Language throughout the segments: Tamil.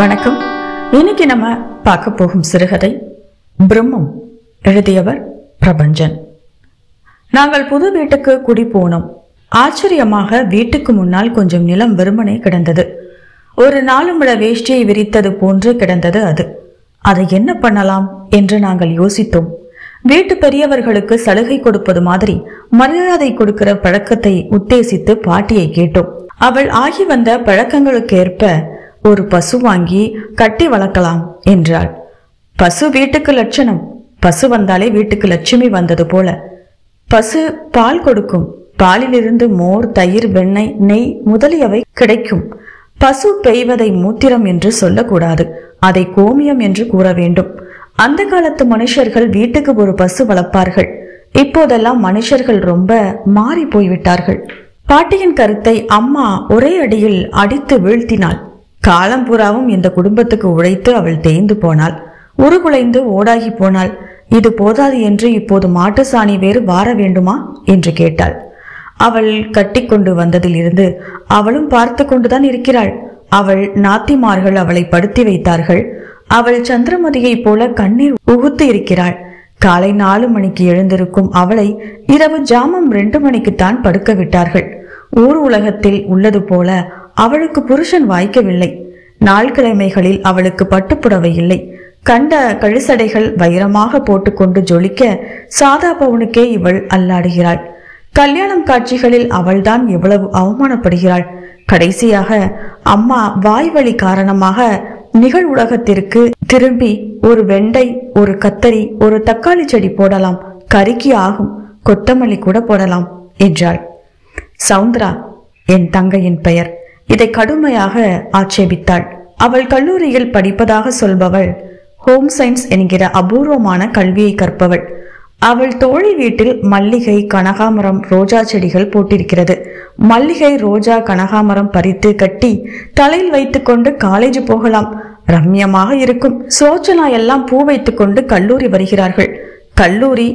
வணக்கம். இன்னைக்கு நம்ம பார்க்க போகும் சிறுகதை பிரம்மம். எழுதியவர் பிரபஞ்சன். நாங்கள் புது வீட்டுக்கு குடி போனோம். ஆச்சரியமாக வீட்டுக்கு முன்னால் கொஞ்சம் நிலம் வெறுமனே கிடந்தது. ஒரு 4 முழ வேஷ்டியை விரித்தது போன்று கிடந்தது அது. அதை என்ன பண்ணலாம் என்று நாங்கள் யோசித்தோம். வீட்டு பெரியவர்களுக்கு சலுகை கொடுப்பது மாதிரி மரியாதை கொடுக்கிற பழக்கத்தை உத்தேசித்து பாட்டியை கேட்டோம். அவள் ஆகி வந்த பழக்கங்களுக்கு ஏற்ப ஒரு பசு வாங்கி கட்டி வளர்க்கலாம் என்றாள். பசு வீட்டுக்கு லட்சணம். பசு வந்தாலே வீட்டுக்கு லட்சுமி வந்தது போல. பசு பால் கொடுக்கும். பாலிலிருந்து மோர், தயிர், வெண்ணெய், நெய் முதலியவை கிடைக்கும். பசு பெய்வதை மூத்திரம் என்று சொல்லக்கூடாது, அதை கோமியம் என்று கூற வேண்டும். அந்த காலத்து மனுஷர்கள் வீட்டுக்கு ஒரு பசு வளர்ப்பார்கள். இப்போதெல்லாம் மனுஷர்கள் ரொம்ப மாறி போய்விட்டார்கள். பாட்டியின் கருத்தை அம்மா ஒரே அடியில் அடித்து வீழ்த்தினாள். காலம் பூராவும் இந்த குடும்பத்துக்கு உழைத்து அவள் தேய்ந்து போனாள், உருகுலைந்து ஓடாகி போனாள். இது போதாது என்று இப்போது மாட்டு சாணி வேறு வார வேண்டுமா என்று கேட்டாள். அவள் கட்டி கொண்டு வந்ததில் இருந்து அவளும் பார்த்து கொண்டுதான் இருக்கிறாள். அவள் நாத்திமார்கள் அவளை படுத்தி வைத்தார்கள். அவள் சந்திரமதியை போல கண்ணீர் உகுத்து இருக்கிறாள். காலை 4 மணிக்கு எழுந்திருக்கும் அவளை இரவு ஜாமம் 2 மணிக்குத்தான் படுக்க விட்டார்கள். ஊர் உலகத்தில் உள்ளது போல அவளுக்கு புருஷன் வாய்க்கவில்லை. நாள்கிழமைகளில் அவளுக்கு பட்டுப்புடவை இல்லை. கண்ட கழிசடைகள் வைரமாக போட்டுக்கொண்டு ஜொலிக்க சாதா பவுனுக்கே இவள் அல்லாடுகிறாள். கல்யாணம் காட்சிகளில் அவள்தான் எவ்வளவு அவமானப்படுகிறாள். கடைசியாக அம்மா வாய்வழி காரணமாக நிகழ் உலகத்திற்கு திரும்பி ஒரு வெண்டை, ஒரு கத்தரி, ஒரு தக்காளி செடி போடலாம், கறிக்கு ஆகும், கொத்தமல்லி கூட போடலாம் என்றாள். சவுந்தரா என் தங்கையின் பெயர். இதை கடுமையாக ஆட்சேபித்தாள். அவள் கல்லூரியில் படிப்பதாக சொல்பவள் ஹோம் சயின்ஸ் என்கிற அபூர்வமான கல்வியை கற்பவள். அவள் தோழி வீட்டில் மல்லிகை, கனகாமரம், ரோஜா செடிகள் போட்டிருக்கிறது. மல்லிகை, ரோஜா, கனகாமரம் பறித்து கட்டி தலையில் வைத்துக் கொண்டு காலேஜ் போகலாம். ரம்யமாக இருக்கும். சோச்சனா எல்லாம் பூ வைத்துக் கொண்டு கல்லூரி வருகிறார்கள். கல்லூரி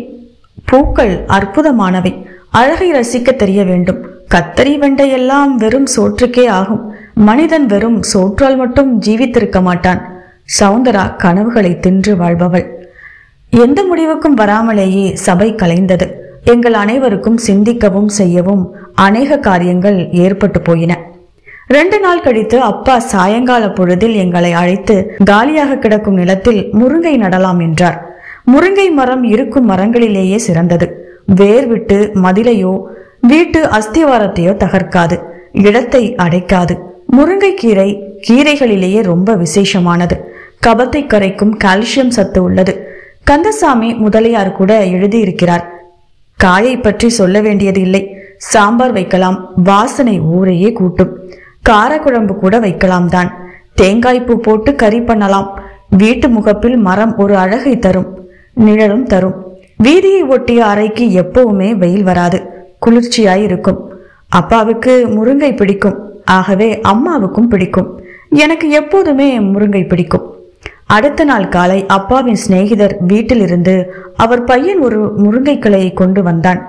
பூக்கள் அற்புதமானவை. அழகை ரசிக்க தெரிய வேண்டும். கத்தரி, வெண்டை எல்லாம் வெறும் சோற்றுக்கே ஆகும். மனிதன் வெறும் சோற்றால் மட்டும் ஜீவித்திருக்க மாட்டான். சவுந்தரா கனவுகளை தின்று வாழ்பவள். எந்த முடிவுக்கும் வராமலேயே சபை கலைந்தது. எங்கள் அனைவருக்கும் சிந்திக்கவும் செய்யவும் அநேக காரியங்கள் ஏற்பட்டு போயின. 2 நாள் கழித்து அப்பா சாயங்கால பொழுதில் எங்களை அழைத்து காலியாக கிடக்கும் நிலத்தில் முருங்கை நடலாம் என்றார். முருங்கை மரம் இருக்கும் மரங்களிலேயே சிறந்தது. வேர் விட்டு மதிலையோ வீட்டு அஸ்திவாரத்தையோ தகர்க்காது, இடத்தை அடைக்காது. முருங்கை கீரை கீரைகளிலேயே ரொம்ப விசேஷமானது. கபத்தை கரைக்கும் கால்சியம் சத்து உள்ளது. கந்தசாமி முதலியார் கூட எழுதியிருக்கிறார். காயை பற்றி சொல்ல வேண்டியது இல்லை. சாம்பார் வைக்கலாம், வாசனை ஊரையே கூட்டும். காரக்குழம்பு கூட வைக்கலாம் தான். தேங்காய் பூ போட்டு கறி பண்ணலாம். வீட்டு முகப்பில் மரம் ஒரு அழகை தரும், நிழலும் தரும். வீதியை ஒட்டிய அறைக்கு எப்பவுமே வெயில் வராது, குளிர்ச்சியாய் இருக்கும். அப்பாவுக்கு முருங்கை பிடிக்கும், ஆகவே அம்மாவுக்கும் பிடிக்கும். எனக்கு எப்போதுமே முருங்கை பிடிக்கும். அடுத்த நாள் காலை அப்பாவின் சிநேகிதர் வீட்டிலிருந்து அவர் பையன் ஒரு முருங்கை கிளையை கொண்டு வந்தான்.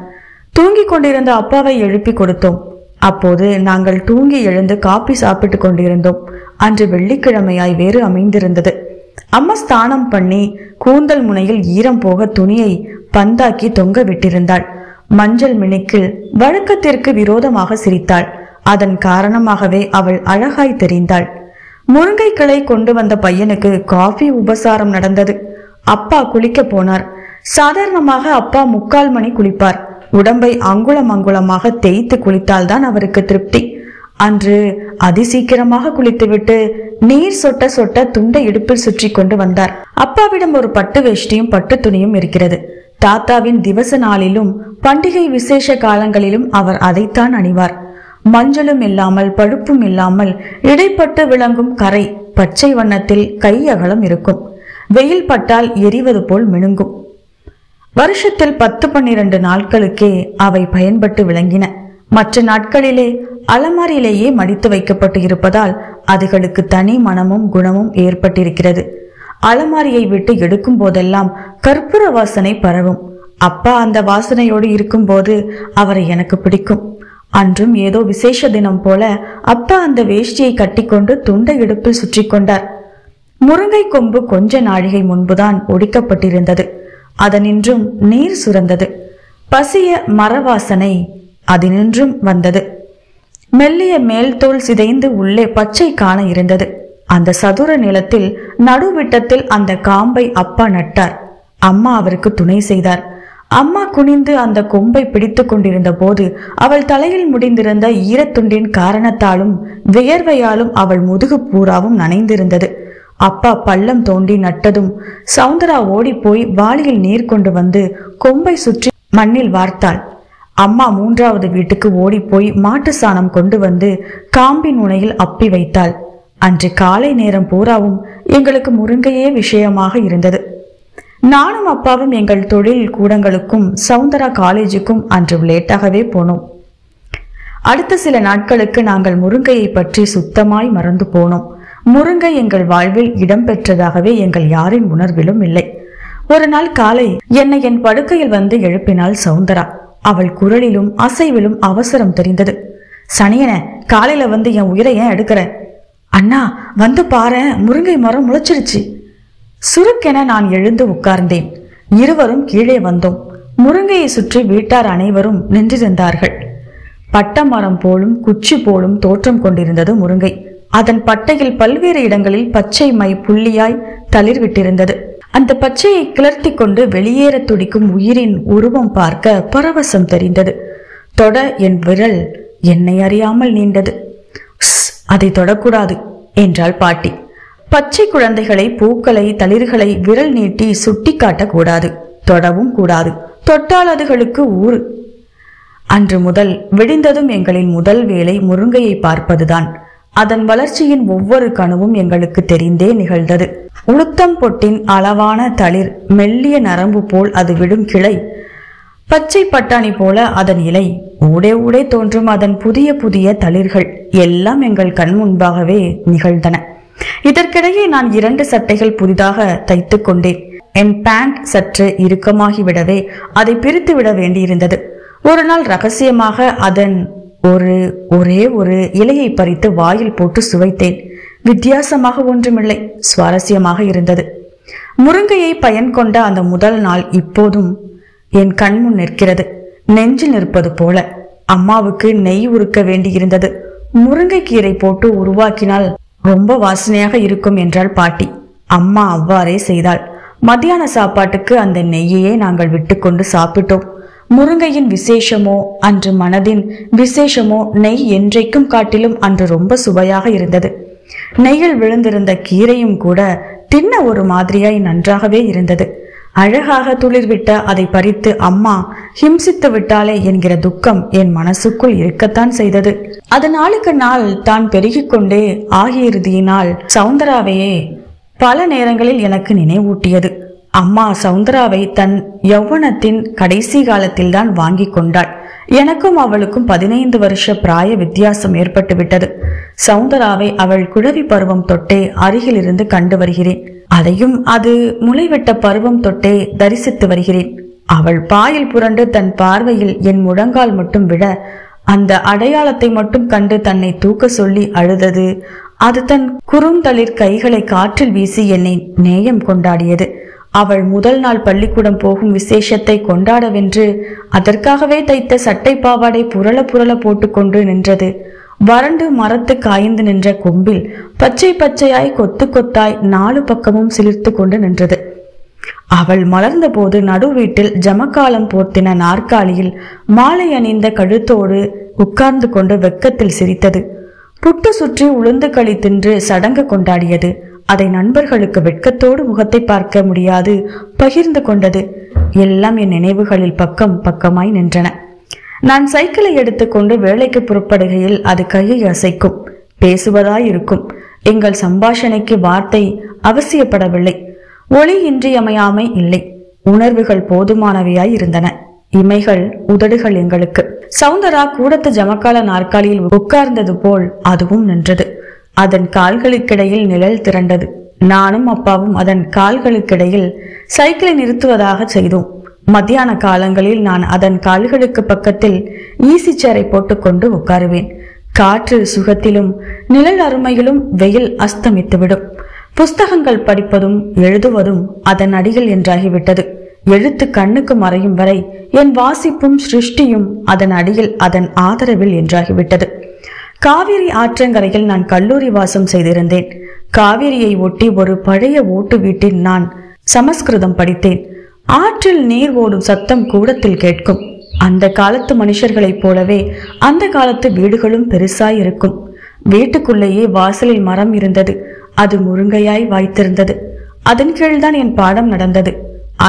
தூங்கி கொண்டிருந்த அப்பாவை எழுப்பி கொடுத்தோம். அப்போது நாங்கள் தூங்கி எழுந்து காப்பி சாப்பிட்டு கொண்டிருந்தோம். அன்று வெள்ளிக்கிழமையாய் வேறு அமைந்திருந்தது. அம்மா ஸ்நானம் பண்ணி கூந்தல் முனையில் ஈரம் போக துணியை பந்தாக்கி தொங்க விட்டிருந்தாள். மஞ்சள் மினுக்கில் வழக்கத்திற்கு விரோதமாக சிரித்தாள். அதன் காரணமாகவே அவள் அழகாய் தெரிந்தாள். முருங்கை கிளை கொண்டு வந்த பையனுக்கு காஃபி உபசாரம் நடந்தது. அப்பா குளிக்க போனார். சாதாரணமாக அப்பா 3/4 மணி குளிப்பார். உடம்பை அங்குலம் அங்குலமாக தேய்த்து குளித்தால்தான் அவருக்கு திருப்தி. அன்று அதிசீக்கிரமாக குளித்துவிட்டு நீர் சொட்ட சொட்ட துண்டை இடுப்பில் சுற்றி கொண்டு வந்தார். அப்பாவிடம் ஒரு பட்டு வேஷ்டியும் பட்டு துணியும் இருக்கிறது. தாத்தாவின் திவச நாளிலும் பண்டிகை விசேஷ காலங்களிலும் அவர் அதைத்தான் அணிவார். மஞ்சளும் இல்லாமல் பழுப்பும் இல்லாமல் இடைப்பட்டு விளங்கும் கரை பச்சை வண்ணத்தில் கை அகலம் இருக்கும். வெயில் பட்டால் எரிவது போல் மினுங்கும். வருஷத்தில் 10-12 நாட்களுக்கே அவை பயன்பட்டு விளங்கின. மற்ற நாட்களிலே அலமாரியிலேயே மடித்து வைக்கப்பட்டு இருப்பதால் அதுகளுக்கு தனி மனமும் குணமும் ஏற்பட்டிருக்கிறது. அலமாரியை விட்டு எடுக்கும் போதெல்லாம் கற்பூர வாசனை பரவும். அப்பா அந்த வாசனையோடு இருக்கும் போது அவரை எனக்கு பிடிக்கும். அன்றும் ஏதோ விசேஷ தினம் போல அப்பா அந்த வேஷ்டியை கட்டிக்கொண்டு துண்டை இடுப்பில் சுற்றி கொண்டார். முருங்கை கொம்பு கொஞ்ச நாழிகை முன்புதான் ஒடிக்கப்பட்டிருந்தது. அதனின்றும் நீர் சுரந்தது. பசிய மரவாசனை அதனின்றும் வந்தது. மெல்லிய மேல்தோல் சிதைந்து உள்ளே பச்சை காண இருந்தது. அந்த சதுர நிலத்தில் நடுவிட்டத்தில் அந்த காம்பை அப்பா நட்டார். அம்மா அவருக்கு துணை செய்தார். அம்மா குனிந்து அந்த கொம்பை பிடித்து கொண்டிருந்த போது அவள் தலையில் முடிந்திருந்த ஈரத்துண்டின் காரணத்தாலும் வியர்வையாலும் அவள் முதுகு பூராவும் நனைந்திருந்தது. அப்பா பள்ளம் தோண்டி நட்டதும் சவுந்தரா ஓடி போய் வாளியில் நீர் கொண்டு வந்து கொம்பை சுற்றி மண்ணில் வார்த்தாள். அம்மா மூன்றாவது வீட்டுக்கு ஓடி போய் மாட்டு சாணம் கொண்டு வந்து காம்பின் உணையில் அப்பி வைத்தாள். அன்று காலை நேரம் பூராவும் எங்களுக்கு முருங்கையே விஷயமாக இருந்தது. நானும் அப்பாவும் எங்கள் தொழில் கூடங்களுக்கும் சவுந்தரா காலேஜுக்கும் அன்று லேட்டாகவே போனோம். அடுத்த சில நாட்களுக்கு நாங்கள் முருங்கையை பற்றி சுத்தமாய் மறந்து போனோம். முருங்கை எங்கள் வாழ்வில் இடம்பெற்றதாகவே எங்கள் யாரின் உணர்விலும் இல்லை. ஒரு நாள் காலை என்னை என் படுக்கையில் வந்து எழுப்பினாள் சவுந்தரா. அவள் குரலிலும் அசைவிலும் அவசரம் தெரிந்தது. சனியன, காலையில வந்து என் உயிரை ஏன் எடுக்கிற? அண்ணா வந்து பாரு, முருங்கை மரம் முளைச்சிருச்சு. சுருக்கென நான் எழுந்து உட்கார்ந்தேன். இருவரும் கீழே வந்தோம். முருங்கையை சுற்றி வீட்டார் அனைவரும் நின்றிருந்தார்கள். பட்ட மரம் போலும் குச்சி போலும் தோற்றம் கொண்டிருந்தது முருங்கை. அதன் பட்டையில் பல்வேறு இடங்களில் பச்சை மை புள்ளியாய் தளிர் விட்டிருந்தது. அந்த பச்சையை கிளர்த்தி கொண்டு வெளியேற துடிக்கும் உயிரின் உருவம் பார்க்க பரவசம் தெரிந்தது. தொட என் விரல் என்னை அறியாமல் நீண்டது. அதை தொடக்கூடாது என்றாள் பாட்டி. பச்சை குழந்தைகளை, பூக்களை, தளிர்களை விரல் நீட்டி சுட்டி காட்டக்கூடாது, தொடவும் கூடாது. தொட்டால் அதுகளுக்கு ஊறு. அன்று முதல் விடிந்ததும் எங்களின் முதல் வேலை முருங்கையை பார்ப்பதுதான். அதன் வளர்ச்சியின் ஒவ்வொரு கணுவும் எங்களுக்கு தெரிந்தே நிகழ்ந்தது. உளுத்தம் பொட்டின் அளவான தளிர், மெல்லிய நரம்பு போல் அது விடும் கிளை, பச்சை பட்டாணி போல அதன் இலை, ஊடே ஊடே தோன்றும் அதன் புதிய புதிய தளிர்கள் எல்லாம் எங்கள் கண் முன்பாகவே நிகழ்ந்தன. இதற்கிடையே நான் 2 சட்டைகள் புதிதாக தைத்து கொண்டேன். என் பேண்ட் சற்று இறுக்கமாகிவிடவே அதை பிரித்து விட வேண்டியிருந்தது. ஒரு நாள் ரகசியமாக அதன் ஒரே ஒரு இலையை பறித்து வாயில் போட்டு சுவைத்தேன். வித்தியாசமாக ஒன்றுமில்லை, சுவாரஸ்யமாக இருந்தது. முருங்கையை பயன் கொண்ட அந்த முதல் நாள் இப்போதும் என் கண்முன் நிற்கிறது, நெஞ்சில் நிற்பது போல. அம்மாவுக்கு நெய் உருக்க வேண்டியிருந்தது. முருங்கைக்கீரை போட்டு உருவாக்கினால் ரொம்ப வாசனையாக இருக்கும் என்றாள் பாட்டி. அம்மா அவ்வாறே செய்தாள். மத்தியான சாப்பாட்டுக்கு அந்த நெய்யையே நாங்கள் விட்டுக்கொண்டு சாப்பிட்டோம். முருங்கையின் விசேஷமோ அன்று மனதின் விசேஷமோ நெய் என்றைக்கும் காட்டிலும் அன்று ரொம்ப சுவையாக இருந்தது. நெய்யில் விழுந்திருந்த கீரையும் கூட தின்ன ஒரு மாதிரியாய் நன்றாகவே இருந்தது. அழகாக துளிர்விட்ட அதை பறித்து அம்மா ஹிம்சித்து விட்டாளே என்கிற துக்கம் என் மனசுக்குள் இருக்கத்தான் செய்தது. அது நாளுக்கு நாள் தான் பெருகிக் கொண்டே ஆகியிருதியினால் சவுந்தராவையே பல நேரங்களில் எனக்கு நினைவூட்டியது. அம்மா சவுந்தராவை தன் யௌவனத்தின் கடைசி காலத்தில் தான் வாங்கி கொண்டாள். எனக்கும் அவளுக்கும் 15 வருஷ பிராய வித்தியாசம் ஏற்பட்டு விட்டது. சவுந்தராவை அவள் குழவி பருவம் தொட்டே அருகில் இருந்து கண்டு வருகிறேன். அதையும் அது முளைவிட்ட பருவம் தொட்டே தரிசித்து வருகிறேன். அவள் பாயில் புரண்டு தன் பார்வையில் என் முழங்கால் மட்டும் விட அந்த அடையாளத்தை மட்டும் கண்டு தன்னை தூக்க சொல்லி அழுதது. அது தன் குறுந்தளிர் கைகளை காற்றில் வீசி என்னை நேயம் கொண்டாடியது. அவள் முதல் நாள் பள்ளிக்கூடம் போகும் விசேஷத்தை கொண்டாடவென்று அதற்காகவே தைத்த சட்டை பாவாடை புரள புரள போட்டுக்கொண்டு நின்றது. வறண்டு மரத்து காய்ந்து நின்ற கொம்பில் பச்சை பச்சையாய் கொத்து கொத்தாய் 4 பக்கமும் சிலிர்த்து கொண்டு நின்றது. அவள் மலர்ந்த போது நடு வீட்டில் ஜமக்காலம் போர்த்தின நாற்காலியில் மாலை அணிந்த கழுத்தோடு உட்கார்ந்து கொண்டு வெக்கத்தில் சிரித்தது. புட்டு சுற்றி உளுந்து களி தின்று சடங்கு கொண்டாடியது. அதை நண்பர்களுக்கு வெட்கத்தோடு முகத்தை பார்க்க முடியாது பகிர்ந்து கொண்டது. எல்லாம் என் நினைவுகளில் பக்கம் பக்கமாய் நின்றன. நான் சைக்கிளை எடுத்துக்கொண்டு வேலைக்கு புறப்படுகையில் அது கையை அசைக்கும், பேசுவதாய் இருக்கும். எங்கள் சம்பாஷணைக்கு வார்த்தை அவசியப்படவில்லை. ஒளி இன்றியமையாமை இல்லை. உணர்வுகள் போதுமானவையாய் இருந்தன. இமைகள், உதடுகள் எங்களுக்கு. சவுந்தரா கூடத்து ஜமக்கால நாற்காலியில் உட்கார்ந்தது போல் அதுவும் நின்றது. அதன் கால்களுக்கிடையில் நிழல் திரண்டது. நானும் அப்பாவும் அதன் கால்களுக்கிடையில் சைக்கிளை நிறுத்துவதாக செய்தோம். மத்தியான காலங்களில் நான் அதன் கால்களுக்கு பக்கத்தில் ஈசி சேரை போட்டுக்கொண்டு உட்காருவேன். காற்று சுகத்திலும் நிழல் அருமையிலும் வெயில் அஸ்தமித்துவிடும். புஸ்தகங்கள் படிப்பதும் எழுதுவதும் அதன் அடிகள் என்றாகிவிட்டது. எழுத்து கண்ணுக்கு மறையும் வரை என் வாசிப்பும் சிருஷ்டியும் அதன் அடியில் அதன் ஆதரவில் என்றாகிவிட்டது. காவிரி ஆற்றங்கரையில் நான் கல்லூரி வாசம் செய்திருந்தேன். காவிரியை ஒட்டி ஒரு பழைய ஓட்டு வீட்டில் நான் சமஸ்கிருதம் படித்தேன். ஆற்றில் நீர் ஓடும் சத்தம் கூடத்தில் கேட்கும். அந்த காலத்து மனுஷர்களைப் போலவே அந்த காலத்து வீடுகளும் பெருசாய் இருக்கும். வீட்டுக்குள்ளேயே வாசலில் மரம் இருந்தது. அது முருங்கையாய் வாய்த்திருந்தது. அதன் கீழ்தான் என் பாடம் நடந்தது.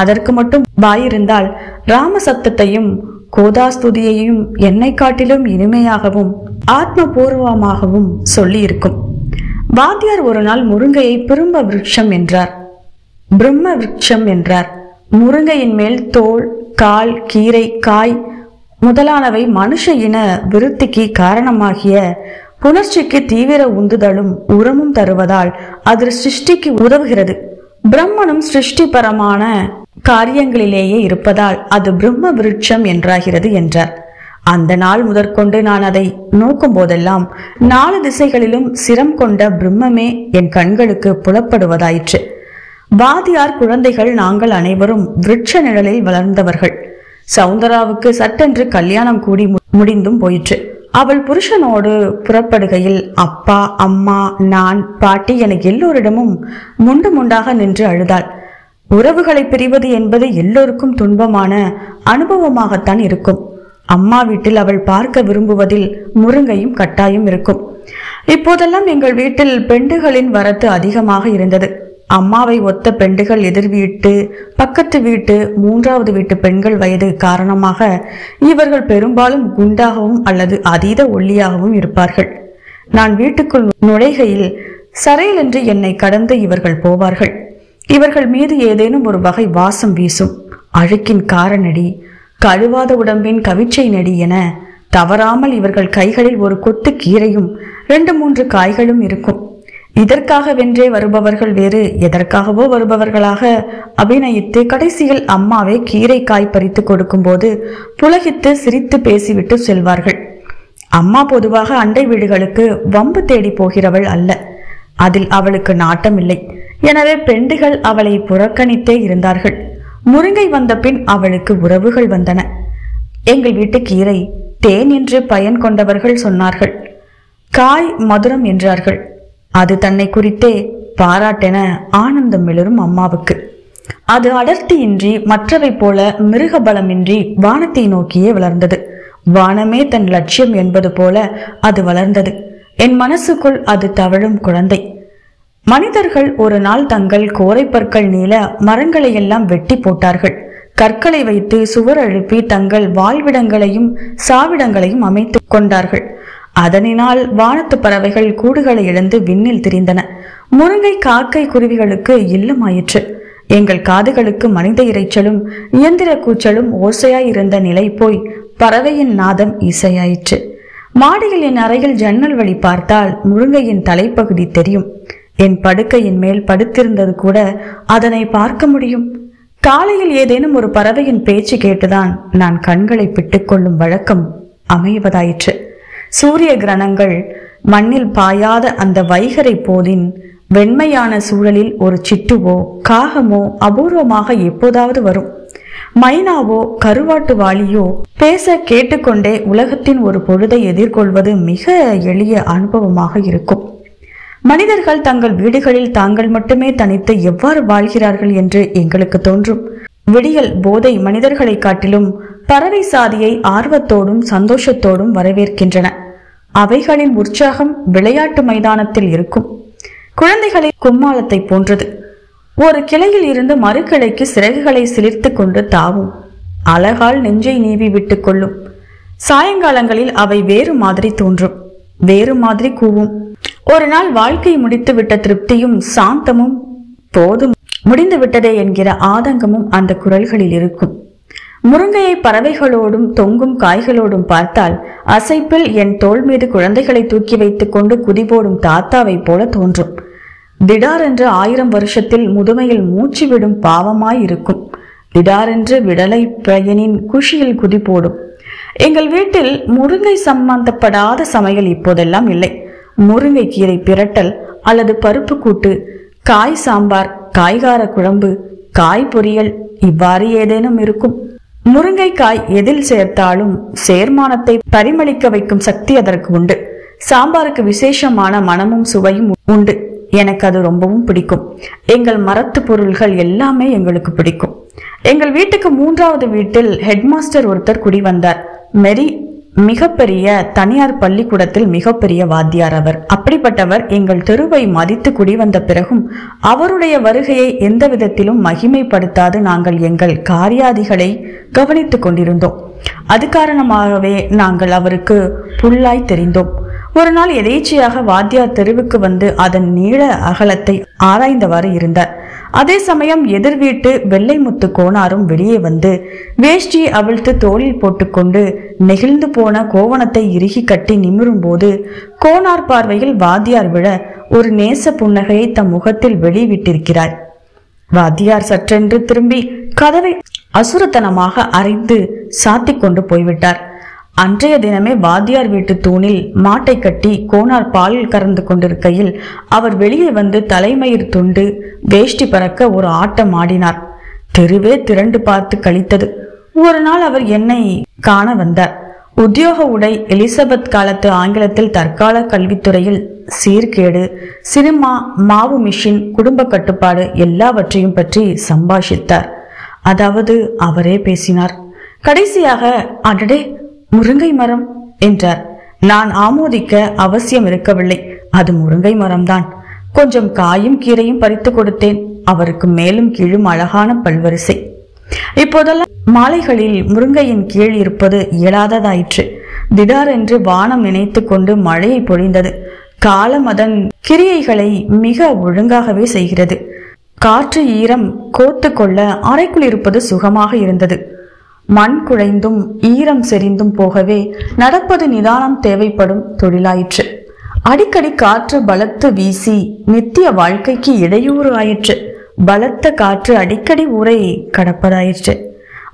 அதற்கு மட்டும் வாயிருந்தால் ராம சப்தத்தையும் கோதாஸ்துதியையும் என்னை காட்டிலும் இனிமையாகவும் ஆத்மபூர்வமாகவும் சொல்லி இருக்கும். வாத்தியார் ஒரு நாள் முருங்கையை பிரம்ம விருட்சம் என்றார். பிரம்ம விருட்சம் என்றார். முருங்கையின் மேல் தோல், கால், கீரை, காய் முதலானவை மனுஷ இன விருத்திக்கு காரணமாகிய புணர்ச்சிக்கு தீவிர உந்துதலும் உரமும் தருவதால் அது சிருஷ்டிக்கு உதவுகிறது. பிரம்மனும் சிருஷ்டிபரமான காரியங்களிலேயே இருப்பதால் அது பிரம்ம விருட்சம் என்றாகிறது என்றார். அந்த நாள் முதற்கொண்டு நான் அதை நோக்கும் போதெல்லாம் 4 திசைகளிலும் சிரம் கொண்ட பிரம்மமே என் கண்களுக்கு புலப்படுவதாயிற்று. வாதியார் குழந்தைகள் நாங்கள் அனைவரும் விருட்ச நிழலில் வளர்ந்தவர்கள். சவுந்தராவுக்கு சட்டென்று கல்யாணம் கூடி முடிந்தும் போயிற்று. அவள் புருஷனோடு புறப்படுகையில் அப்பா, அம்மா, நான், பாட்டி என எல்லோரிடமும் முண்டு முண்டாக நின்று அழுதாள். உறவுகளை பிரிவது என்பது எல்லோருக்கும் துன்பமான அனுபவமாகத்தான் இருக்கும். அம்மா வீட்டில் அவள் பார்க்க விரும்புவதில் முருங்கையும் கட்டாயம் இருக்கும். இப்போதெல்லாம் எங்கள் வீட்டில் பெண்டுகளின் வரத்து அதிகமாக இருந்தது. அம்மாவை ஒத்த பெண்டுகள் எதிர் வீட்டு, பக்கத்து வீட்டு, 3வது வீட்டு பெண்கள் வயது காரணமாக இவர்கள் பெரும்பாலும் குண்டாகவும் அல்லது அதீத ஒல்லியாகவும் இருப்பார்கள். நான் வீட்டுக்குள் நுழைகையில் சரையலென்று என்னை கடந்து இவர்கள் போவார்கள். இவர்கள் மீது ஏதேனும் ஒரு வகை வாசம் வீசும். அழுக்கின் காரநடி, கழுவாத உடம்பின் கவிச்சை நடி என தவறாமல் இவர்கள் கைகளில் ஒரு கொத்து கீரையும் 2-3 காய்களும் இருக்கும். இதற்காக வென்றே வருபவர்கள் வேறு எதற்காகவோ வருபவர்களாக அபிநயித்து கடைசியில் அம்மாவே கீரை காய் பறித்து கொடுக்கும் போது புலகித்து சிரித்து பேசிவிட்டு செல்வார்கள். அம்மா பொதுவாக அண்டை வீடுகளுக்கு வம்பு தேடி போகிறவள் அல்ல. அதில் அவளுக்கு நாட்டம் இல்லை. எனவே பெண்டுகள் அவளை புறக்கணித்தே இருந்தார்கள். முருங்கை வந்த பின் அவளுக்கு உறவுகள் வந்தன. எங்கள் வீட்டு கீரை தேன் என்று பயன் கொண்டவர்கள் சொன்னார்கள். காய் மதுரம் என்றார்கள். அது தன்னை குறித்தே பாராட்டென ஆனந்தம் மிளரும் அம்மாவுக்கு. அது அடர்த்தியின்றி மற்றவை போல மிருக பலமின்றி வானத்தை நோக்கியே வளர்ந்தது. வானமே தன் லட்சியம் என்பது போல அது வளர்ந்தது. என் மனசுக்குள் அது தவழும் குழந்தை. மனிதர்கள் ஒரு நாள் தங்கள் கோரைப்பற்கள் நீள மரங்களை எல்லாம் வெட்டி போட்டார்கள். கற்களை வைத்து சுவர் எழுப்பி தங்கள் வாழ்விடங்களையும் சாவிடங்களையும் அமைத்து கொண்டார்கள். அதனால் வானத்து பறவைகள் கூடுகளை இழந்து விண்ணில் திரிந்தன. முருங்கை காக்கை குருவிகளுக்கு இல்லமாயிற்று. எங்கள் காதுகளுக்கு மனித இறைச்சலும் இயந்திர கூச்சலும் ஓசையாய் இருந்த நிலை போய் பறவையின் நாதம் இசையாயிற்று. மாடியில் என் அறையில் ஜன்னல் வழி பார்த்தால் முருங்கையின் தலைப்பகுதி தெரியும். என் படுக்கையின் மேல் படுத்திருந்தது கூட அதனை பார்க்க முடியும். காலையில் ஏதேனும் ஒரு பறவையின் பேச்சு கேட்டுதான் நான் கண்களை பிட்டுக்கொள்ளும் வழக்கம் அமைவதாயிற்று. சூரிய கிரணங்கள் மண்ணில் பாயாத அந்த வைகரை போதின் வெண்மையான சூழலில் ஒரு சிட்டுவோ காகமோ அபூர்வமாக எப்போதாவது வரும். மைனாவோ கருவாட்டு வாளியோ பேச கேட்டுக்கொண்டே உலகத்தின் ஒரு பொழுதை எதிர்கொள்வது மிக எளிய அனுபவமாக இருக்கும். மனிதர்கள் தங்கள் வீடுகளில் தாங்கள் மட்டுமே தனித்து எவ்வாறு வாழ்கிறார்கள் என்று எங்களுக்கு தோன்றும். விடியல் போதை மனிதர்களை காட்டிலும் பறவை சாதியை ஆர்வத்தோடும் சந்தோஷத்தோடும் வரவேற்கின்றன. அவைகளின் உற்சாகம் விளையாட்டு மைதானத்தில் இருக்கும் குழந்தைகளை கும்மாளத்தை போன்றது. ஒரு கிளையில் இருந்து மறு கிளைக்கு சிறகுகளை சிலிர்த்து கொண்டு தாவும். அழகால் நெஞ்சை நீவி விட்டு கொள்ளும். சாயங்காலங்களில் அவை வேறு மாதிரி தோன்றும், வேறு மாதிரி கூவும். ஒரு நாள் வாழ்க்கை முடித்து விட்ட திருப்தியும் சாந்தமும் போதும் முடிந்து விட்டதே என்கிற ஆதங்கமும் அந்த குரல்களில் இருக்கும். முருங்கையை பறவைகளோடும் தொங்கும் காய்களோடும் பார்த்தால் அசைப்பில் என் தோள் மீது குழந்தைகளை தூக்கி வைத்துக் கொண்டு குதிபோடும் தாத்தாவை போல தோன்றும். திடாரென்று 1000 வருஷத்தில் முதுமையில் மூச்சு விடும் பாவமாய் இருக்கும். திடாரென்று விடலை பயனின் குஷியில் குதி போடும். எங்கள் வீட்டில் முருங்கை சம்பந்தப்படாத சமையல் இப்போதெல்லாம் இல்லை. முருங்கை கீரை பிரட்டல் அல்லது பருப்பு கூட்டு, காய் சாம்பார், காய்கார குழம்பு, காய் பொரியல் இவ்வாறு ஏதேனும் இருக்கும். முருங்கைக்காய் எதில் சேர்த்தாலும் சேர்மானத்தை பரிமளிக்க வைக்கும் சக்தி அதற்கு உண்டு. சாம்பாருக்கு விசேஷமான மனமும் சுவையும் உண்டு. எனக்கு அது ரொம்பவும் பிடிக்கும். எங்கள் மரத்து பொருள்கள் எல்லாமே எங்களுக்கு பிடிக்கும். எங்கள் வீட்டுக்கு 3வது வீட்டில் ஹெட்மாஸ்டர் ஒருத்தர் குடி வந்தார். மேரி மிகப்பெரிய தனியார் பள்ளிக்கூடத்தில் மிகப்பெரிய வாத்தியார் அவர். அப்படிப்பட்டவர் எங்கள் தெருவை மதித்து குடிவந்த பிறகும் அவருடைய வருகையை எந்த விதத்திலும் மகிமைப்படுத்தாது நாங்கள் எங்கள் காரியாதிகளை கவனித்துக் கொண்டிருந்தோம். அது காரணமாகவே நாங்கள் அவருக்கு புல்லாய் தெரிந்தோம். ஒரு நாள் எதேச்சையாக வாத்தியார் தெருவுக்கு வந்து அதன் நீள அகலத்தை ஆராய்ந்தவாறு இருந்தார். அதே சமயம் எதிர் வீட்டு வெள்ளை முத்து கோனாரும் வெளியே வந்து வேஷ்டி அவிழ்த்து தோளில் போட்டுக்கொண்டு நெகிழ்ந்து போன கோவணத்தை இறுகி கட்டி நிமிரும் போது கோனார் பார்வையில் வாத்தியார் விழ ஒரு நேச புன்னகையை தம் முகத்தில் வெளிவிட்டிருக்கிறார். வாத்தியார் சற்றென்று திரும்பி கதவை அசுரத்தனமாக அரைந்து சாத்தி கொண்டு போய்விட்டார். அன்றைய தினமே வாத்தியார் வீட்டு தூணில் மாட்டை கட்டி கோனார் பாலில் கறந்து கொண்டிருக்கையில் அவர் வெளியே வந்து தலைமயிர் துண்டு வேஷ்டி பறக்க ஒரு ஆட்டம் ஆடினார். தெருவே திரண்டு பார்த்து கழித்தது. ஒரு நாள் அவர் என்னை காண வந்தார். உத்தியோக உடை, எலிசபெத் காலத்து ஆங்கிலத்தில் தற்கால கல்வித்துறையில் சீர்கேடு, சினிமா, மாவு மிஷின், குடும்ப கட்டுப்பாடு எல்லாவற்றையும் பற்றி சம்பாஷித்தார். அதாவது அவரே பேசினார். கடைசியாக அடடே முருங்கை மரம் என்றார். நான் ஆமோதிக்க அவசியம் இருக்கவில்லை. அது முருங்கை மரம்தான். கொஞ்சம் காயும் கீரையும் பறித்து கொடுத்தேன். அவருக்கு மேலும் கீழும் அழகான பல்வரிசை. இப்போதெல்லாம் மாலைகளில் முருங்கையின் கீழ் இருப்பது இயலாததாயிற்று. திடாரென்று வானம் நினைத்து கொண்டு மழையை பொழிந்தது. காலம் அதன் கிரியைகளை மிக ஒழுங்காகவே செய்கிறது. காற்று ஈரம் கோத்து கொள்ள அறைக்குள் இருப்பது சுகமாக இருந்தது. மண் குழைந்தும் ஈரம் செறிந்தும் போகவே நடப்பது நிதானம் தேவைப்படும் தொழிலாயிற்று. அடிக்கடி காற்று பலத்து வீசி நித்திய வாழ்க்கைக்கு இடையூறு ஆயிற்று. பலத்த காற்று அடிக்கடி ஊரை கடப்பதாயிற்று.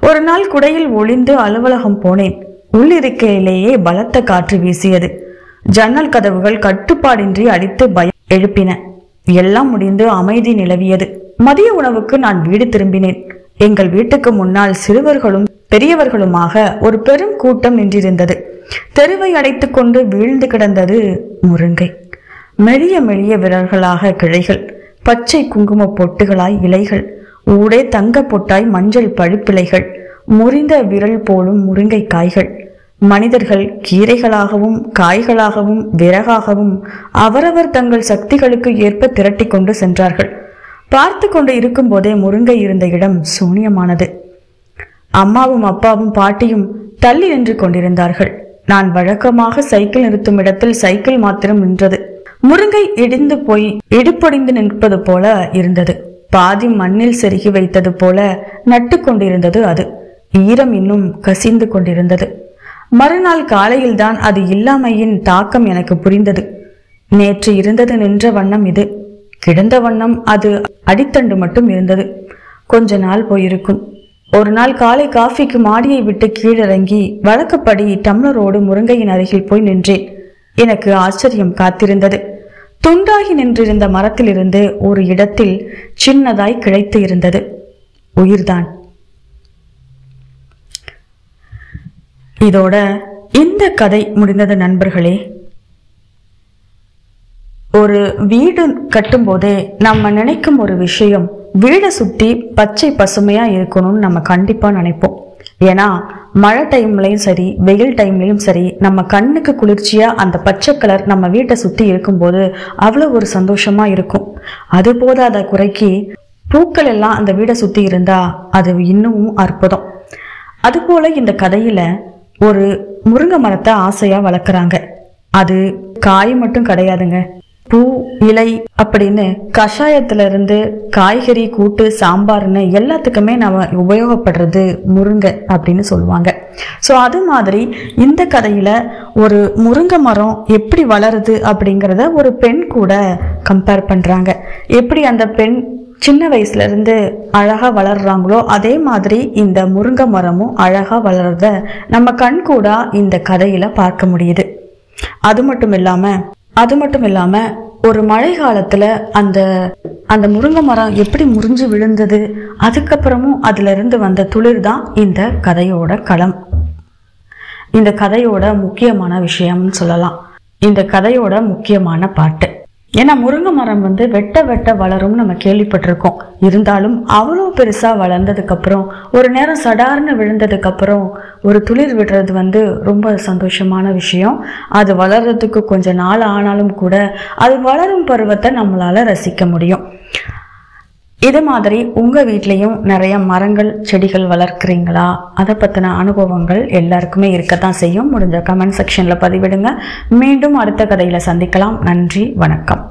ஒரு நாள் குடையில் ஒளிந்து அலுவலகம் போனேன். உள்ளிருக்கையிலேயே பலத்த காற்று வீசியது. ஜன்னல் கதவுகள் கட்டுப்பாடின்றி அடித்து பயம் எழுப்பின. எல்லாம் முடிந்து அமைதி நிலவியது. மதிய உணவுக்கு நான் வீடு திரும்பினேன். எங்கள் வீட்டுக்கு முன்னால் சிறுவர்களும் பெரியவர்களுமாக ஒரு பெரும் கூட்டம் நின்றிருந்தது. தெருவை அடைத்து கொண்டு வீழ்ந்து கிடந்தது முருங்கை. மெளிய மெளிய விரல்களாக கிளைகள், பச்சை குங்கும பொட்டுகளாய் இலைகள், ஊடே தங்க பொட்டாய் மஞ்சள் பழுப்பிலைகள், முறிந்த விரல் போலும் முருங்கை காய்கள். மனிதர்கள் கீரைகளாகவும் காய்களாகவும் விறகாகவும் அவரவர் தங்கள் சக்திகளுக்கு ஏற்ப திரட்டி கொண்டு சென்றார்கள். பார்த்து கொண்டு இருக்கும் போதே முருங்கை இருந்த இடம் சூனியமானது. அம்மாவும் அப்பாவும் பாட்டியும் தள்ளி நின்று கொண்டிருந்தார்கள். நான் வழக்கமாக சைக்கிள் நிறுத்தும் இடத்தில் சைக்கிள் மாத்திரம் நின்றது. முருங்கை இடிந்து போய் இடுப்படிந்து நிற்பது போல இருந்தது. பாதி மண்ணில் செருகி வைத்தது போல நட்டு கொண்டிருந்தது. அது ஈரம் இன்னும் கசிந்து கொண்டிருந்தது. மறுநாள் காலையில்தான் அது இல்லாமையின் தாக்கம் எனக்கு புரிந்தது. நேற்று இருந்தது நின்ற வண்ணம் இது, கிடந்த வண்ணம் அது அடித்தண்டு மட்டும் இருந்தது. கொஞ்ச நாள் போயிருக்கும். ஒரு நாள் காலை காஃபிக்கு மாடியை விட்டு கீழிறங்கி வழக்கப்படி டம்ளரோடு முருங்கையின் அருகில் போய் நின்றேன். எனக்கு ஆச்சரியம் காத்திருந்தது. துண்டாகி நின்றிருந்த மரத்திலிருந்து ஒரு இடத்தில் சின்னதாய் கிளைத்து இருந்தது. உயிர்தான். இதோட இந்த கதை முடிந்தது நண்பர்களே. ஒரு வீடு கட்டும் போதே நம்ம நினைக்கும் ஒரு விஷயம், வீடை சுத்தி பச்சை பசுமையா இருக்கணும்னு நம்ம கண்டிப்பா நினைப்போம். ஏன்னா மழை டைம்லயும் சரி வெயில் டைம்லயும் சரி நம்ம கண்ணுக்கு குளிர்ச்சியா அந்த பச்சை கலர் நம்ம வீட்டை சுத்தி இருக்கும்போது அவ்வளவு ஒரு சந்தோஷமா இருக்கும். அது போதாத குறைக்கு பூக்கள் எல்லாம் அந்த வீடை சுத்தி இருந்தா அது இன்னும் அற்புதம். அது போல இந்த கதையில ஒரு முருங்கை மரத்தை ஆசையா வளர்க்குறாங்க. அது காய் மட்டும் கிடையாதுங்க, பூ இலை அப்படின்னு கஷாயத்துல இருந்து காய்கறி கூட்டு சாம்பார்னு எல்லாத்துக்குமே நம்ம உபயோகப்படுறது முருங்கை அப்படின்னு சொல்லுவாங்க. ஸோ அது மாதிரி இந்த கதையில ஒரு முருங்கை மரம் எப்படி வளருது அப்படிங்கிறத ஒரு பெண் கூட கம்பேர் பண்றாங்க. எப்படி அந்த பெண் சின்ன வயசுல இருந்து அழகா வளர்றாங்களோ அதே மாதிரி இந்த முருங்கை மரமும் அழகா வளர்றத நம்ம கண் கூட இந்த கதையில பார்க்க முடியுது. அது மட்டும் இல்லாம ஒரு மழை காலத்துல அந்த அந்த முருங்கை மரம் எப்படி முறிஞ்சு விழுந்தது, அதுக்கப்புறமும் அதுல இருந்து வந்த துளிர் தான் இந்த கதையோட களம். இந்த கதையோட முக்கியமான விஷயம்னு சொல்லலாம். இந்த கதையோட முக்கியமான பாட்டு. ஏன்னா முருங்கை மரம் வெட்ட வெட்ட வளரும் நம்ம கேள்விப்பட்டிருக்கோம். இருந்தாலும் அவ்வளோ பெருசா வளர்ந்ததுக்கு அப்புறம் ஒரு நேரம் சடார்னு விழுந்ததுக்கு அப்புறம் ஒரு துளிர் விடுறது ரொம்ப சந்தோஷமான விஷயம். அது வளர்றதுக்கு கொஞ்சம் நாள் ஆனாலும் கூட அது வளரும் பருவத்தை நம்மளால ரசிக்க முடியும். இது மாதிரி உங்க வீட்லயும் நிறைய மரங்கள் செடிகள் வளர்க்குறீங்களா? அதை பத்தின அனுபவங்கள் எல்லாருக்குமே இருக்கத்தான் செய்யும். முடிஞ்ச கமெண்ட் செக்ஷன்ல பதிவிடுங்க. மீண்டும் அடுத்த கதையில சந்திக்கலாம். நன்றி, வணக்கம்.